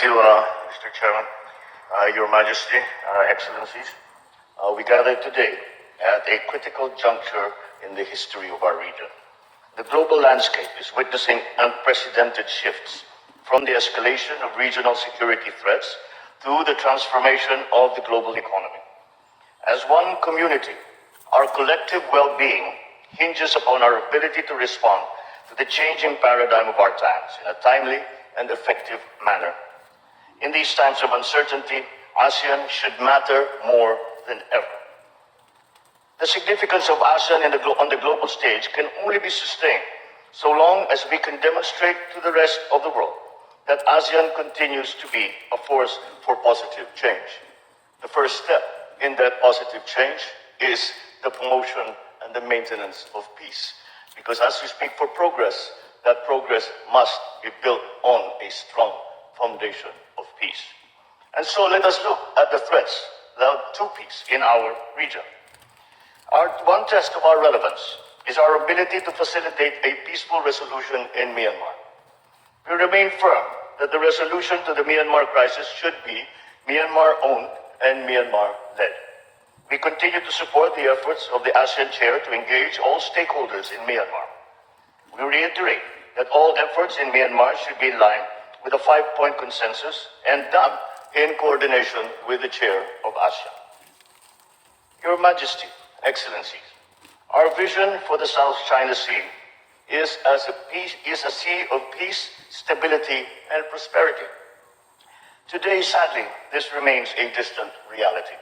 you, Mr. Chairman, Your Majesty, Excellencies. We gather today at a critical juncture in the history of our region. The global landscape is witnessing unprecedented shifts, from the escalation of regional security threats to the transformation of the global economy. As one community, our collective well-being hinges upon our ability to respond to the changing paradigm of our times in a timely and effective manner. In these times of uncertainty, ASEAN should matter more than ever. The significance of ASEAN on the global stage can only be sustained so long as we can demonstrate to the rest of the world that ASEAN continues to be a force for positive change. The first step in that positive change is the promotion and the maintenance of peace. Because as we speak for progress, that progress must be built on a strong foundation of peace. And so let us look at the threats to peace in our region. One test of our relevance is our ability to facilitate a peaceful resolution in Myanmar. We remain firm that the resolution to the Myanmar crisis should be Myanmar-owned and Myanmar-led. We continue to support the efforts of the ASEAN Chair to engage all stakeholders in Myanmar. We reiterate that all efforts in Myanmar should be in line with a 5-point consensus and done in coordination with the Chair of ASEAN. Your Majesty, Excellencies, our vision for the South China Sea is a sea of peace, stability, and prosperity. Today, sadly, this remains a distant reality.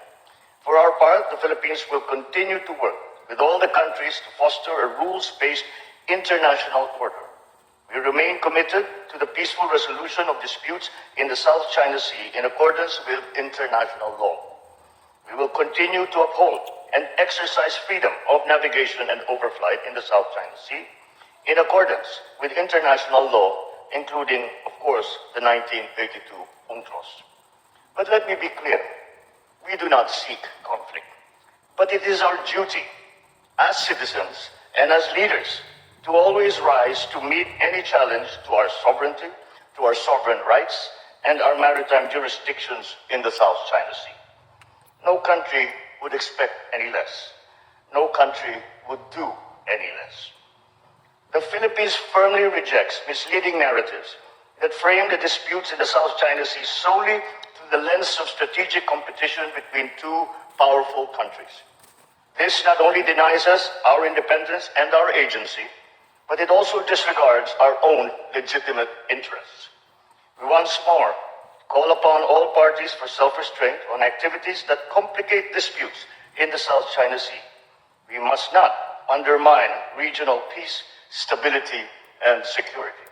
For our part, the Philippines will continue to work with all the countries to foster a rules-based international order. We remain committed to the peaceful resolution of disputes in the South China Sea in accordance with international law. We will continue to uphold and exercise freedom of navigation and overflight in the South China Sea in accordance with international law, including, of course, the 1982 UNCLOS. But let me be clear, we do not seek conflict, but it is our duty as citizens and as leaders to always rise to meet any challenge to our sovereignty, to our sovereign rights, and our maritime jurisdictions in the South China Sea. No country would expect any less. No country would do any less. The Philippines firmly rejects misleading narratives that frame the disputes in the South China Sea solely through the lens of strategic competition between two powerful countries. This not only denies us our independence and our agency, but it also disregards our own legitimate interests. We once more call upon all parties for self-restraint on activities that complicate disputes in the South China Sea. We must not undermine regional peace, stability, and security.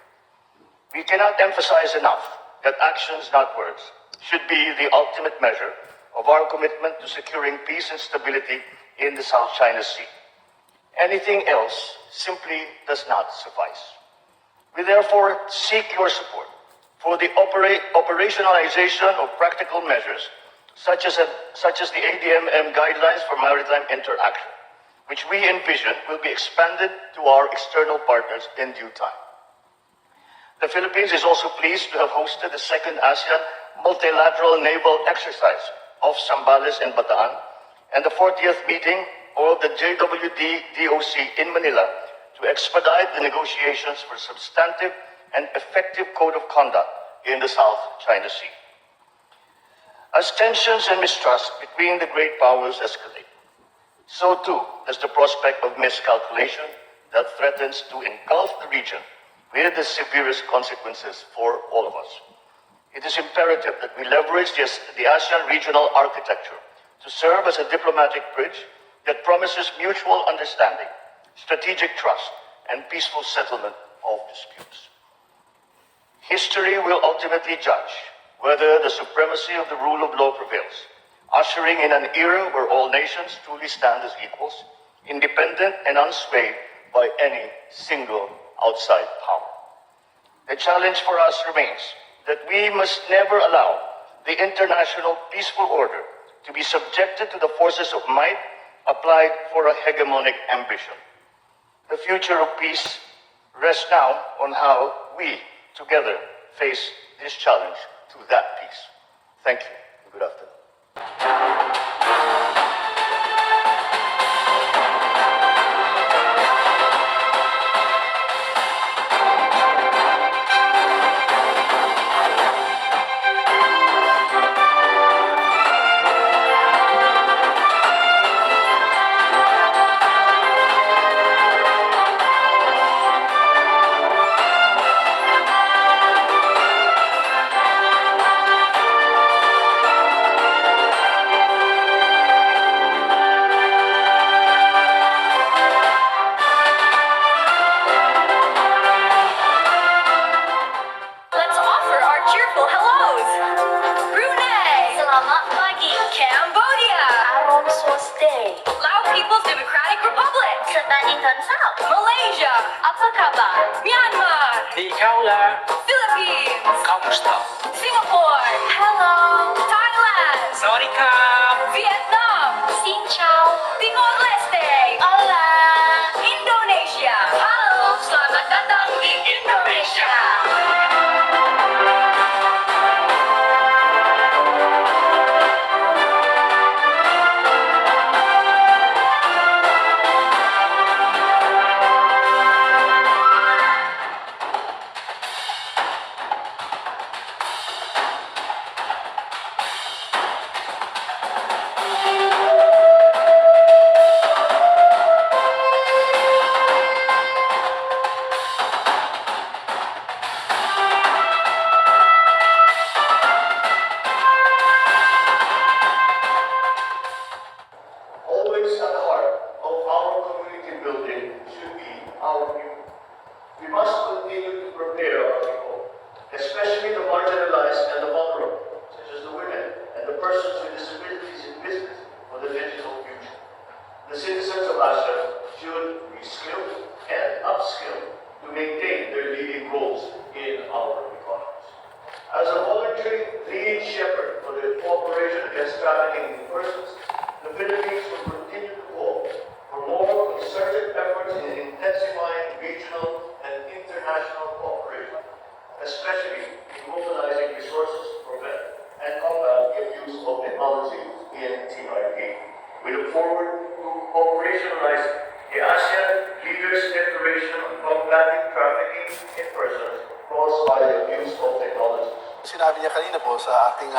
We cannot emphasize enough that actions, not words, should be the ultimate measure of our commitment to securing peace and stability in the South China Sea. Anything else simply does not suffice. We therefore seek your support for the operationalization of practical measures such as the ADMM guidelines for maritime interaction, which we envision will be expanded to our external partners in due time. The Philippines is also pleased to have hosted the second ASEAN multilateral naval exercise off Zambales and Bataan and the 40th meeting of the JWD-DOC in Manila to expedite the negotiations for substantive and effective code of conduct in the South China Sea. As tensions and mistrust between the great powers escalate, so too does the prospect of miscalculation that threatens to engulf the region with the severest consequences for all of us. It is imperative that we leverage the ASEAN regional architecture to serve as a diplomatic bridge that promises mutual understanding, strategic trust, and peaceful settlement of disputes. History will ultimately judge whether the supremacy of the rule of law prevails, ushering in an era where all nations truly stand as equals, independent and unswayed by any single outside power. The challenge for us remains that we must never allow the international peaceful order to be subjected to the forces of might applied for a hegemonic ambition. The future of peace rests now on how we together face this challenge to that Thank you. Good afternoon. Let's offer our cheerful hellos. Brunei. Selamat pagi. Cambodia. Arong Swaste. Lao People's Democratic Republic. Setanitan South. Malaysia. Apa kabar? Myanmar. Ni hao la, Philippines. kamusta? Singapore. Hello. Thailand. Sawadika. Vietnam. Xin chào. Timor Leste. Hola. Indonesia. Halo. Selamat datang di Indonesia. Always at the heart of our community building should be our youth. We must continue to prepare our people, especially the marginalized and the vulnerable, such as the women and the persons with disabilities in business for the digital future. The citizens of ASEAN should reskill and upskill to maintain their leading roles in our economies. As a voluntary lead shepherd for the cooperation against trafficking in persons, the Philippines will continue to call for more concerted efforts in intensifying regional and international cooperation, especially in mobilizing resources to prevent and combat the abuse of technology in TIP. We look forward to operationalizing the ASEAN Leaders Declaration on combating trafficking in persons caused by the abuse of technology. Sinabi niya kanina po sa ating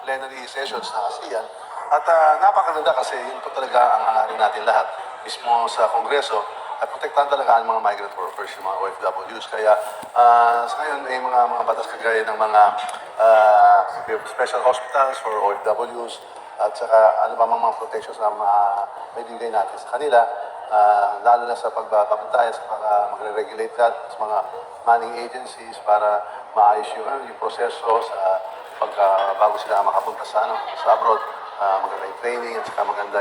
plenary sessions ng ASEAN at napakaganda kasi yun po talaga ang hangarin natin lahat mismo sa Kongreso at protektahan talaga ang mga migrant workers, yung mga OFWs. Kaya sa ngayon ay mga batas kagaya ng mga special hospitals for OFWs at saka ano ba mga protections na may bigay natin sa kanila, lalo na sa pagbabantayan sa magre-regulate that sa mga manning agencies para maayos yung proseso sa bago sila makapunta sa abroad, maganda yung training at saka maganda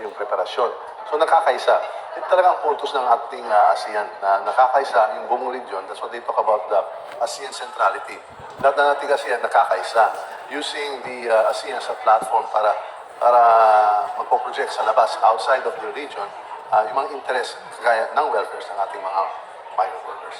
yung preparasyon. So nakakaisa. Ito talaga ang puntos ng ating ASEAN na nakakaisa yung buong region. That's what they talk about, the ASEAN centrality. Lahat na nating ASEAN nakakaisa using the ASEAN as a platform para magpo-project sa labas outside of the region yung mga interest kagaya ng welfare ng ating mga migrant workers.